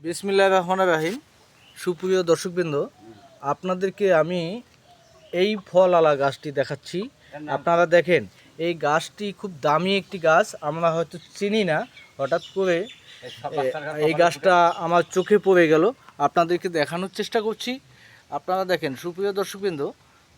বিসমিল্লাহির রহমানির রহিম। সুপ্রিয় দর্শকবৃন্দ, আপনাদেরকে আমি এই ফল আলা গাছটি দেখাচ্ছি। আপনারা দেখেন, এই গাছটি খুব দামি একটি গাছ। আমরা হয়তো চিনি না, হঠাৎ করে এই গাছটা আমার চোখে পড়ে গেল। আপনাদেরকে দেখানোর চেষ্টা করছি। আপনারা দেখেন সুপ্রিয় দর্শকবৃন্দ,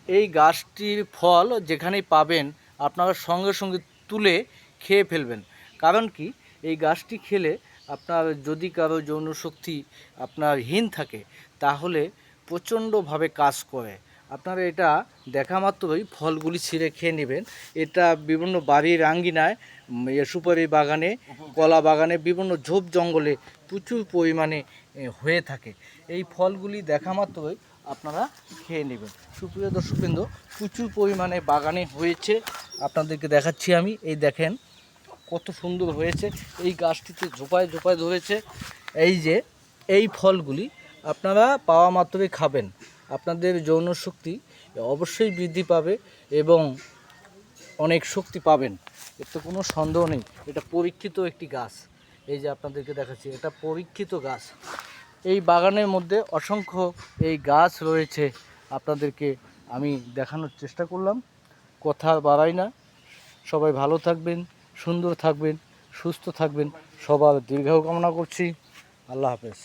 এই গাছটির ফল যেখানেই পাবেন আপনারা সঙ্গে সঙ্গে তুলে খেয়ে ফেলবেন। কারণ কি, এই গাছটি খেলে আপনার যদি কারো যৌনশক্তি আপনার হীন থাকে তাহলে প্রচণ্ডভাবে কাজ করে। আপনারা এটা দেখা মাত্রই ফলগুলি ছিঁড়ে খেয়ে নেবেন। এটা বিভিন্ন বাড়ির আঙ্গিনায়, সুপারি বাগানে, কলা বাগানে, বিভিন্ন ঝোপ জঙ্গলে প্রচুর পরিমাণে হয়ে থাকে। এই ফলগুলি দেখা মাত্রই আপনারা খেয়ে নেবেন। সুপ্রিয় দর্শকবৃন্দ, প্রচুর পরিমাণে বাগানে হয়েছে। আপনাদেরকে দেখাচ্ছি আমি। এই দেখেন কত সুন্দর হয়েছে। এই গাছটিতে ঝোপায় ঝোপায় ধরেছে। এই যে এই ফলগুলি আপনারা পাওয়া মাত্রই খাবেন, আপনাদের যৌন শক্তি অবশ্যই বৃদ্ধি পাবে এবং অনেক শক্তি পাবেন। এতে কোনো সন্দেহ নেই। এটা পরীক্ষিত একটি গাছ। এই যে আপনাদেরকে দেখাচ্ছি, এটা পরীক্ষিত গাছ। এই বাগানের মধ্যে অসংখ্য এই গাছ রয়েছে। আপনাদেরকে আমি দেখানোর চেষ্টা করলাম। কথা বাড়াই না। সবাই ভালো থাকবেন, সুন্দর থাকবেন, সুস্থ থাকবেন। সবার দীর্ঘায়ু কামনা করছি। আল্লাহ হাফেজ।